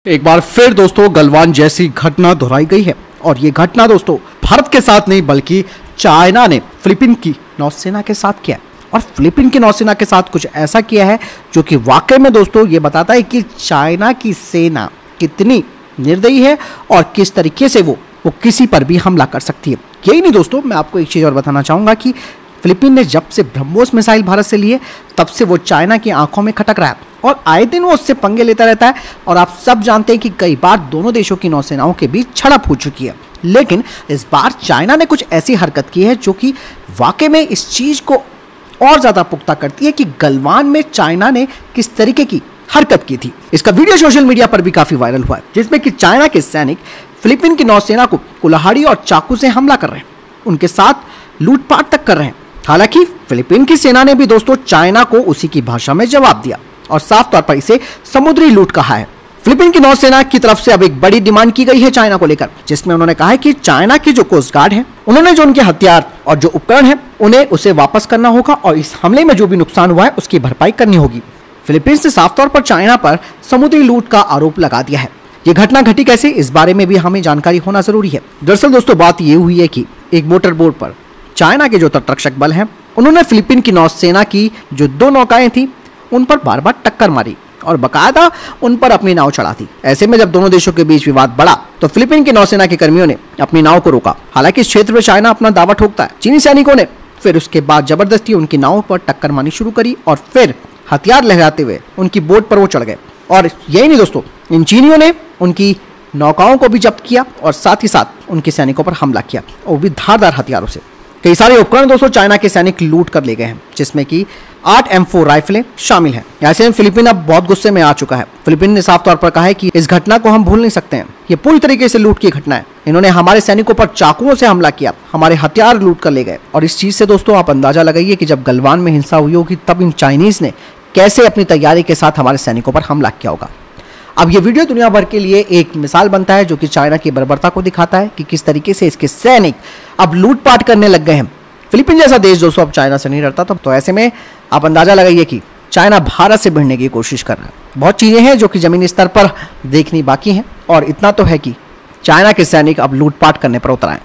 एक बार फिर दोस्तों गलवान जैसी घटना दोहराई गई है और ये घटना दोस्तों भारत के साथ नहीं बल्कि चाइना ने फिलीपीन की नौसेना के साथ किया है। और फिलीपीन की नौसेना के साथ कुछ ऐसा किया है जो कि वाकई में दोस्तों ये बताता है कि चाइना की सेना कितनी निर्दयी है और किस तरीके से वो किसी पर भी हमला कर सकती है। यही नहीं दोस्तों, मैं आपको एक चीज़ और बताना चाहूँगा कि फिलीपीन ने जब से ब्रह्मोस मिसाइल भारत से लिए तब से वो चाइना की आंखों में खटक रहा है और आए दिन वो उससे पंगे लेता रहता है। और आप सब जानते हैं कि कई बार दोनों देशों की नौसेनाओं के बीच झड़प हो चुकी है, लेकिन इस बार चाइना ने कुछ ऐसी हरकत की है जो कि वाकई में इस चीज़ को और ज़्यादा पुख्ता करती है कि गलवान में चाइना ने किस तरीके की हरकत की थी। इसका वीडियो सोशल मीडिया पर भी काफ़ी वायरल हुआ है, जिसमें कि चाइना के सैनिक फिलीपीन की नौसेना को कुल्हाड़ी और चाकू से हमला कर रहे हैं, उनके साथ लूटपाट तक कर रहे हैं। हालांकि फिलीपीन की सेना ने भी दोस्तों चाइना को उसी की भाषा में जवाब दिया और साफ तौर पर इसे समुद्री लूट कहा है। फिलीपीन की नौसेना की तरफ से अब एक बड़ी डिमांड की गई है चाइना को लेकर, जिसमें उन्होंने कहा है कि चाइना की जो कोस्ट गार्ड है उन्होंने जो उनके हथियार और जो उपकरण है उन्हें उसे वापस करना होगा और इस हमले में जो भी नुकसान हुआ है उसकी भरपाई करनी होगी। फिलीपींस ने साफ तौर पर चाइना पर समुद्री लूट का आरोप लगा दिया है। ये घटना घटी कैसे, इस बारे में भी हमें जानकारी होना जरूरी है। दरअसल दोस्तों बात ये हुई है कि एक मोटर बोट पर चाइना के जो तटरक्षक बल हैं उन्होंने फिलीपीन की नौसेना की जो दो नौकाएं थी उन पर बार बार टक्कर मारी और बकायदा उन पर अपनी नाव चढ़ा दी। ऐसे में जब दोनों देशों के बीच विवाद बढ़ा तो फिलीपीन की नौसेना के कर्मियों ने अपनी नाव को रोका। हालांकि इस क्षेत्र में चाइना अपना दावा ठोकता है। चीनी सैनिकों ने फिर उसके बाद जबरदस्ती उनकी नाव पर टक्कर मारनी शुरू करी और फिर हथियार लहराते हुए उनकी बोट पर वो चढ़ गए। और यही नहीं दोस्तों, इन चीनियों ने उनकी नौकाओं को भी जब्त किया और साथ ही साथ उनके सैनिकों पर हमला किया और भी धारदार हथियारों से। कई सारे उपकरण दोस्तों चाइना के सैनिक लूट कर ले गए हैं, जिसमें कि 8 M4 राइफलें शामिल हैं। ऐसे में फिलीपीन अब बहुत गुस्से में आ चुका है। फिलीपीन ने साफ तौर पर कहा है कि इस घटना को हम भूल नहीं सकते हैं, ये पूरी तरीके से लूट की घटना है। इन्होंने हमारे सैनिकों पर चाकुओं से हमला किया, हमारे हथियार लूट कर ले गए। और इस चीज से दोस्तों आप अंदाजा लगाइए कि जब गलवान में हिंसा हुई होगी तब इन चाइनीज ने कैसे अपनी तैयारी के साथ हमारे सैनिकों पर हमला किया होगा। अब ये वीडियो दुनिया भर के लिए एक मिसाल बनता है जो कि चाइना की बर्बरता को दिखाता है कि किस तरीके से इसके सैनिक अब लूटपाट करने लग गए हैं। फिलीपीन जैसा देश दोस्तों अब चाइना से नहीं डरता, तो ऐसे में आप अंदाजा लगाइए कि चाइना भारत से भिड़ने की कोशिश कर रहा है। बहुत चीज़ें हैं जो कि ज़मीनी स्तर पर देखनी बाकी हैं और इतना तो है कि चाइना के सैनिक अब लूटपाट करने पर उतर आए।